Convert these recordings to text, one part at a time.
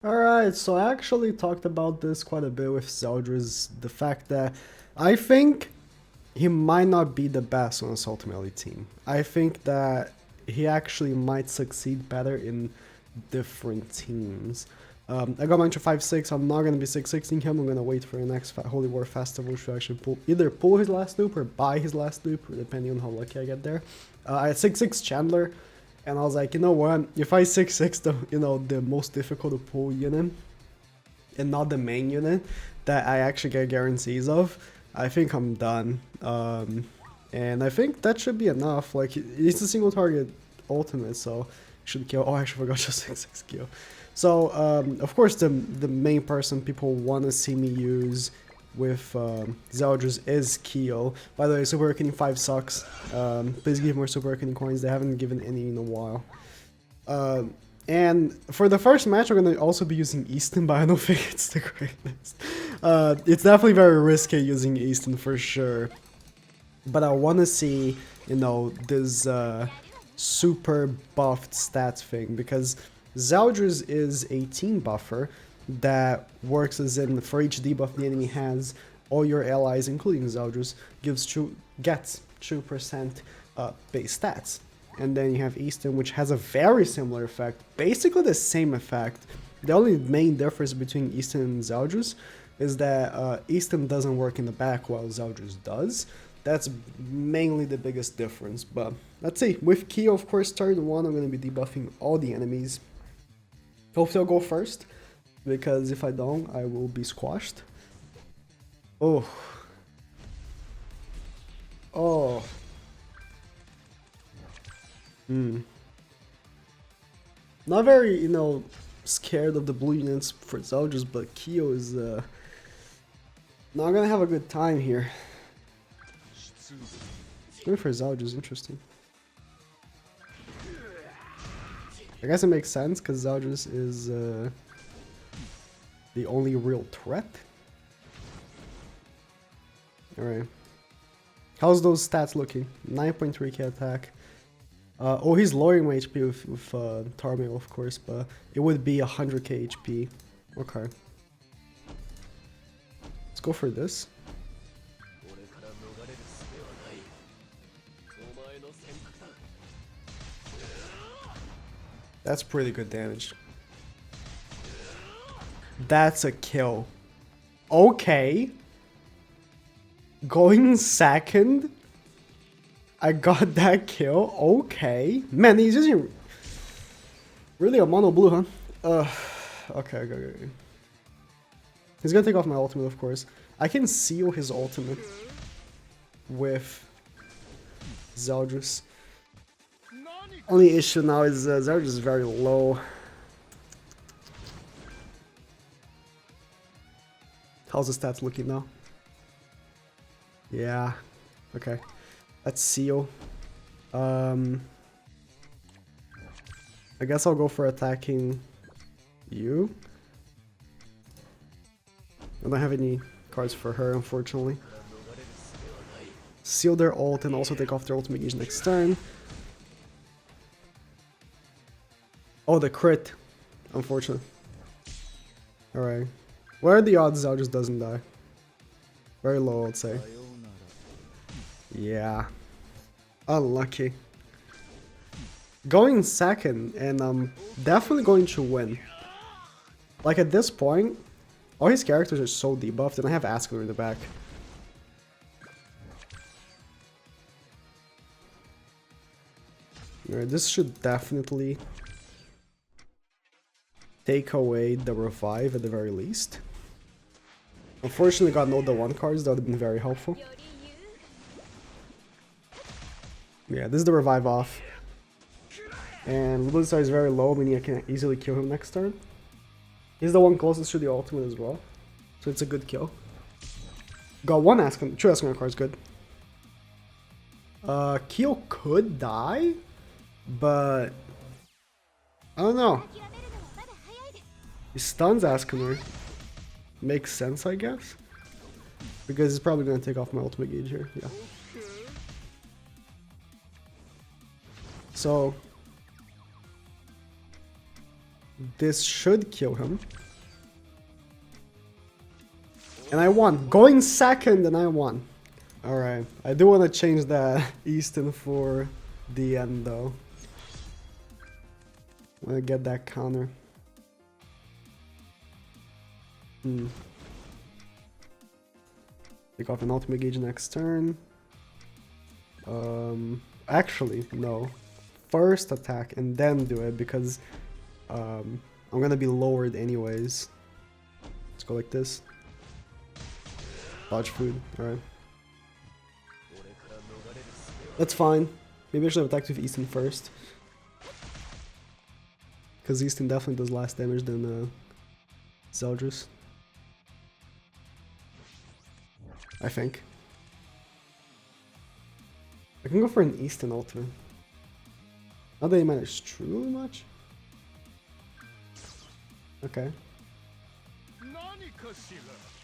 Alright, so I actually talked about this quite a bit with ZELDRIS, the fact that I think he might not be the best on his ultimately team. I think that he actually might succeed better in different teams. I got mine to 5-6, I'm not going to be 6-6ing him, I'm going to wait for the next Holy War Festival to actually either pull his last loop or buy his last loop, depending on how lucky I get there. I had 6-6 Chandler, and I was like, you know what, if I 6-6 the most difficult to pull unit, and not the main unit that I actually get guarantees of, I think I'm done. And I think that should be enough. Like, it's a single target ultimate, so should kill. Oh, I actually forgot just 6-6 kill. So, of course, the main person people want to see me use with ZELDRIS is KYO. By the way, Super Reckoning 5 sucks. Please give more Super Reckoning coins. They haven't given any in a while. And for the first match, I'm going to also be using Easton, but I don't think it's the greatest. It's definitely very risky using Easton for sure. But I want to see, you know, this super buffed stats thing, because ZELDRIS is a team buffer that works as in for each debuff the enemy has, all your allies, including ZELDRIS, gets 2% base stats. And then you have Easton, which has a very similar effect, basically the same effect. The only main difference between Easton and ZELDRIS is that Easton doesn't work in the back while ZELDRIS does. That's mainly the biggest difference, but let's see. With KYO, of course, turn 1, I'm going to be debuffing all the enemies. Hopefully I'll go first, because if I don't, I will be squashed. Oh. Oh. Not very, you know, scared of the blue units for ZELDRIS, but KYO is not gonna have a good time here. Going for ZELDRIS, interesting. I guess it makes sense because ZELDRIS is the only real threat. Alright. How's those stats looking? 9.3k attack. Oh, he's lowering my HP with Tarmail, of course, but it would be 100k HP. Okay. Let's go for this. That's pretty good damage. That's a kill. Okay. Going second. I got that kill. Okay. Man, he's using really a mono blue, huh? Okay. He's gonna take off my ultimate, of course. I can seal his ultimate with ZELDRIS. Only issue now is ZELDRIS is very low. How's the stats looking now? Yeah. Okay. Let's seal. I guess I'll go for attacking you. I don't have any cards for her, unfortunately. Seal their ult and also take off their ultimate gauge next turn. Oh, the crit. Unfortunate. Alright. What are the odds ZELDRIS doesn't die? Very low, I'd say. Yeah. Unlucky. Going second, and I'm definitely going to win. Like, at this point, all his characters are so debuffed, and I have Askeladd in the back. Alright, this should definitely take away the revive at the very least. Unfortunately, got no the 1 cards, that would have been very helpful. Yeah, this is the revive off. And Blue Star is very low, meaning I can easily kill him next turn. He's the one closest to the ultimate as well, so it's a good kill. Got 2 Askeladd cards, good. KYO could die, but I don't know. He stuns Askeladd. Makes sense, I guess. Because he's probably going to take off my ultimate gauge here, yeah. So, This should kill him. And I won. Going second and I won. Alright. I do want to change that Easton for the end though. I want to get that counter. Take off an ultimate gauge next turn. Actually, no. First attack and then do it because I'm gonna be lowered anyways. Let's go like this. Dodge food, alright. That's fine. Maybe I should have attacked with Easton first. Because Easton definitely does less damage than ZELDRIS. I think. I can go for an Easton ultimate. Not that he matters truly much. Okay.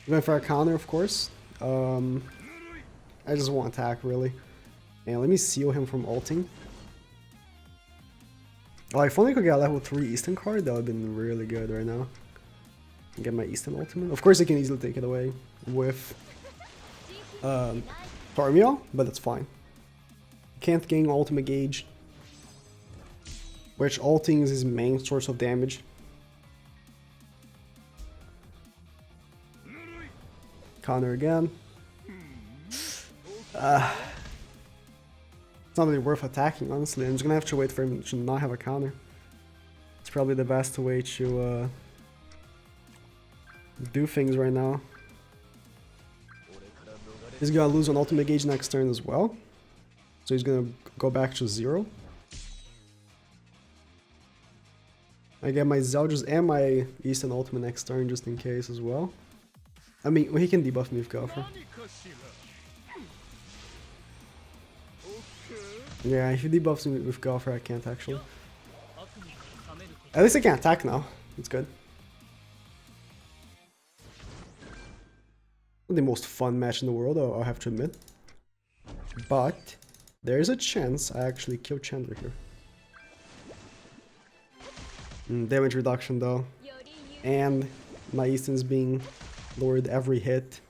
Going for a counter, of course. I just want attack, really. And let me seal him from ulting. Oh, if only I could get a level 3 Easton card, that would have been really good right now. Get my Easton ultimate. Of course, I can easily take it away with Tormio, but that's fine. Can't gain ultimate gauge, which ulting is his main source of damage. Counter again. It's not really worth attacking, honestly. I'm just gonna have to wait for him to not have a counter. It's probably the best way to do things right now. He's gonna lose an ultimate gauge next turn as well. So he's gonna go back to 0. I get my ZELDRIS and my Easton ultimate next turn just in case as well. I mean, he can debuff me with Gopher. Yeah, if he debuffs me with Gopher, I can't actually. At least I can attack now. It's good. Not the most fun match in the world, I'll have to admit. But there's a chance I actually kill Chandler here. Damage reduction though. And my Easton's being lowered every hit.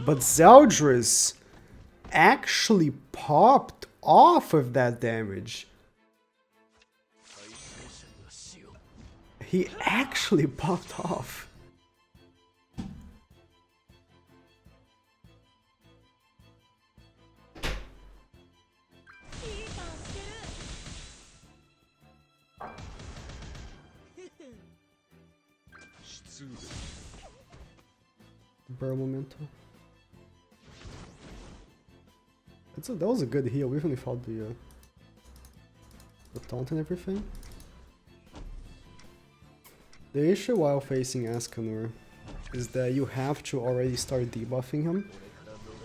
But ZELDRIS actually popped off of that damage. He actually popped off. Burrow Memento. That was a good heal. We even fought the taunt and everything. The issue while facing Escanor is that you have to already start debuffing him,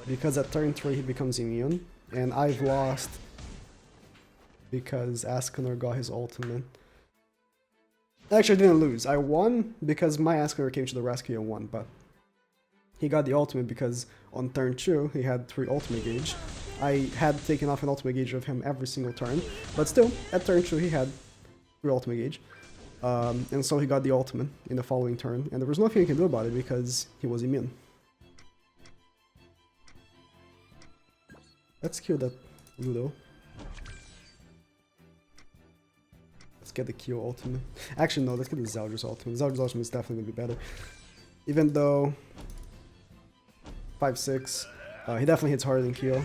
because at turn 3 he becomes immune, and I've lost because Escanor got his ultimate. Actually, I didn't lose. I won because my Escanor came to the rescue and won, but he got the ultimate because on turn 2 he had 3 ultimate gauge. I had taken off an ultimate gauge of him every single turn, but still, at turn 2 he had 3 ultimate gauge. And so he got the ultimate in the following turn, and there was nothing he can do about it because he was immune. Let's kill that Ludo. Let's get the KYO ultimate. Actually, no, let's get the ZELDRIS ultimate. ZELDRIS ultimate is definitely going to be better. Even though 5-6, he definitely hits harder than KYO.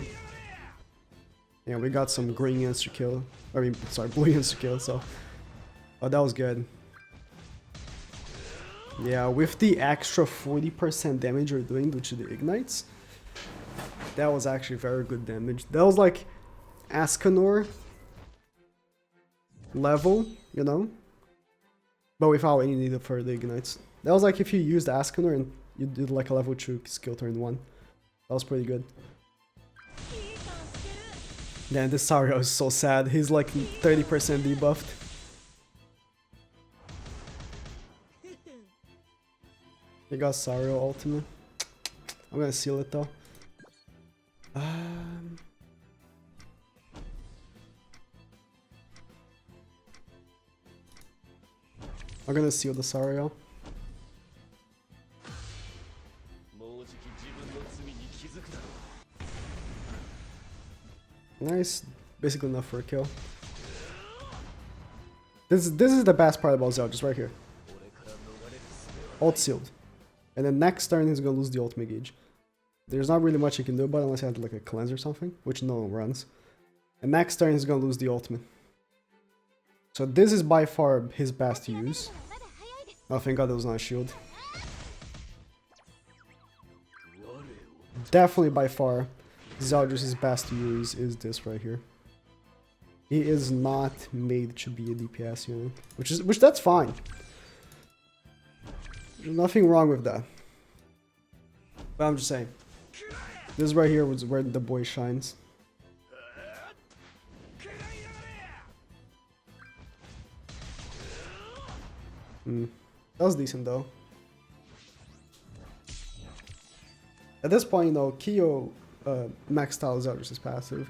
Yeah, we got some green insta kill. I mean, sorry, blue insta kill, so. Oh, that was good. Yeah, with the extra 40% damage you're doing due to the ignites, that was actually very good damage. That was like Escanor level, you know? But without any need for the ignites. That was like if you used Escanor and you did like a level 2 skill turn 1. That was pretty good. Yeah, this Sario is so sad. He's like 30% debuffed. He got Sario ultimate. I'm gonna seal it though. I'm gonna seal the Sario. Nice, basically enough for a kill. This is the best part about ZELDRIS right here. Ult sealed. And then next turn he's gonna lose the ultimate gauge. There's not really much he can do about it unless he has like a cleanse or something, which no one runs. And next turn he's gonna lose the ultimate. So this is by far his best use. Oh, thank god it was not a shield. Definitely by far, ZELDRIS' best use is this right here. He is not made to be a DPS unit, which that's fine. There's nothing wrong with that. But I'm just saying, this right here was where the boy shines. That was decent though. At this point, you know, KYO maxed out ZELDRIS' passive.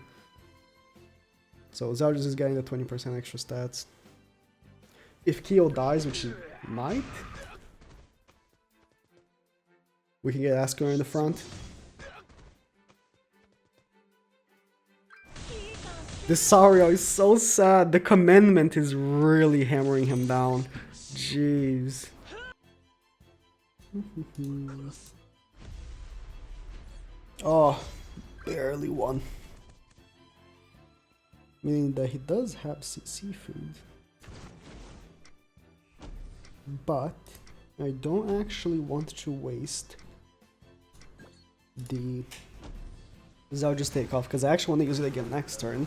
So ZELDRIS is getting the 20% extra stats. If KYO dies, which he might, we can get Asker in the front. This Sario is so sad. The commandment is really hammering him down. Jeez. Oh, barely won. Meaning that he does have seafood. But I don't actually want to waste the ZELDRIS takeoff because I actually want to use it again next turn.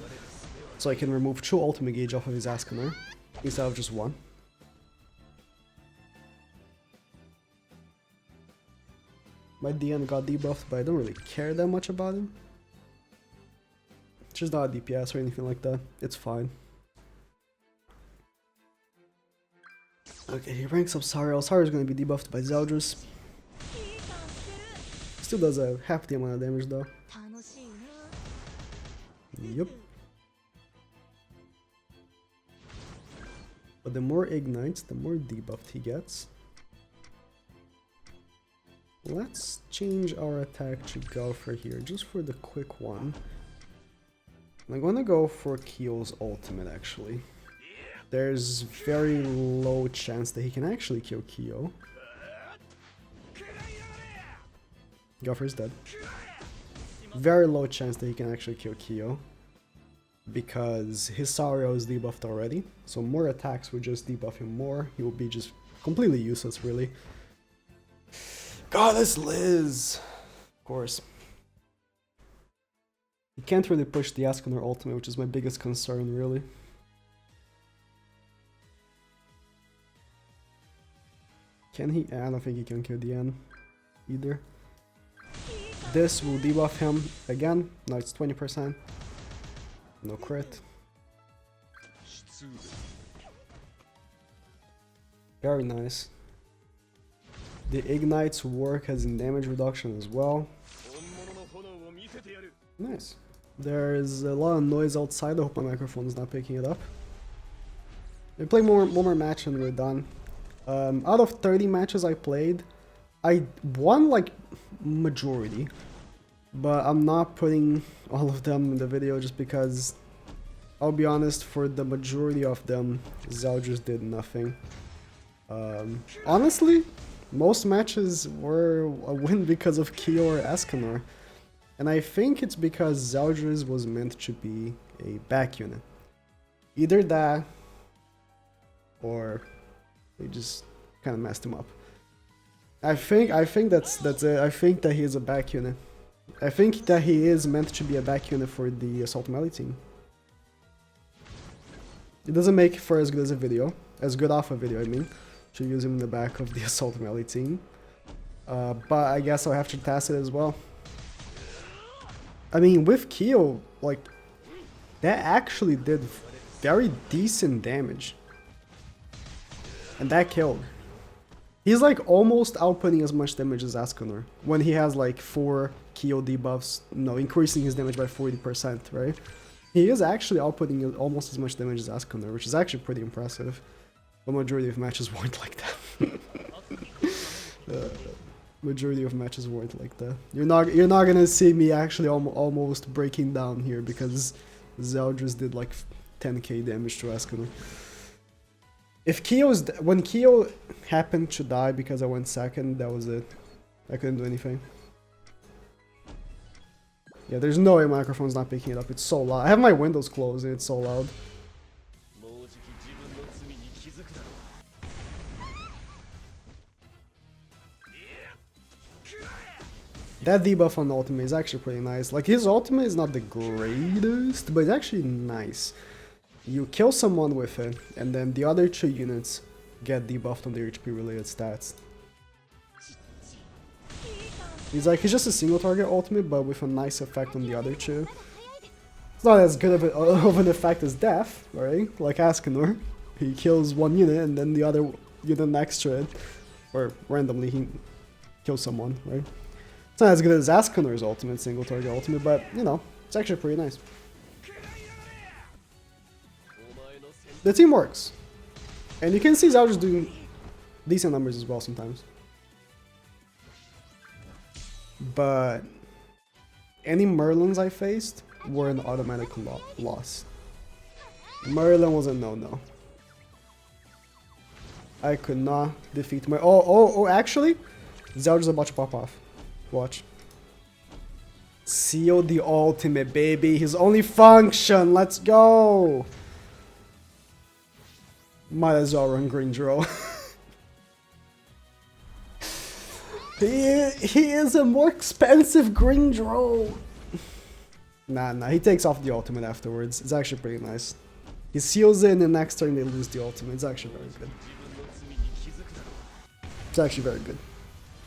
So I can remove 2 ultimate gauge off of his Askaner instead of just 1. My DN got debuffed, but I don't really care that much about him. It's just not a DPS or anything like that. It's fine. Okay, he ranks up Sario. Sario is going to be debuffed by ZELDRIS. Still does a half the amount of damage though. Yep. But the more ignites, the more debuffed he gets. Let's change our attack to Gopher here, just for the quick one. I'm gonna go for KYO's ultimate actually. There's very low chance that he can actually kill KYO. Gopher is dead. Very low chance that he can actually kill KYO. Because his Sario is debuffed already. So more attacks would just debuff him more. He will be just completely useless really. God, this Liz! Of course. He can't really push the Askaner ultimate, which is my biggest concern really. Can he? I don't think he can kill the N either. This will debuff him again. Now it's 20%. No crit. Very nice. The ignites work as in damage reduction as well. Nice. There's a lot of noise outside. I hope my microphone is not picking it up. We play one more match and we're done. Out of 30 matches I played, I won like majority, but I'm not putting all of them in the video just because, I'll be honest, for the majority of them, ZELDRIS did nothing. Honestly, most matches were a win because of KYO or Askaner, and I think it's because ZELDRIS was meant to be a back unit. Either that, or they just kind of messed him up. I think that's it. I think that he is a back unit. I think that he is meant to be a back unit for the Assault Melee team. It doesn't make for as good as a video, as good off a video I mean, to use him in the back of the Assault Melee team. But I guess I'll have to test it as well. I mean, with KYO, like, that actually did very decent damage. And that killed. He's like almost outputting as much damage as Askaner when he has like 4 KYO debuffs, no, increasing his damage by 40%, right? He is actually outputting almost as much damage as Askaner, which is actually pretty impressive. The majority of matches weren't like that. Majority of matches weren't like that. You're not gonna see me actually almost breaking down here because ZELDRIS did like 10k damage to Escanor. If when KYO happened to die because I went second, that was it. I couldn't do anything. Yeah, there's no way my microphone's not picking it up. It's so loud. I have my windows closed and it's so loud. That debuff on the ultimate is actually pretty nice. Like, his ultimate is not the greatest, but it's actually nice. You kill someone with it, and then the other 2 units get debuffed on their HP related stats. He's just a single target ultimate, but with a nice effect on the other 2. It's not as good of an effect as Death, right? Like Escanor. He kills 1 unit, and then the other unit next to it, or randomly he kills someone, right? It's not as good as Escanor's ultimate, single target ultimate, but, you know, it's actually pretty nice. The team works. And you can see ZELDRIS doing decent numbers as well sometimes. But any Merlins I faced were an automatic loss. Merlin was a no-no. I could not defeat my... Oh, actually, ZELDRIS about to pop off. Watch. Seal the ultimate, baby. His only function. Let's go. Might as well run green draw. He is a more expensive green draw. Nah. He takes off the ultimate afterwards. It's actually pretty nice. He seals it and the next turn they lose the ultimate. It's actually very good. It's actually very good.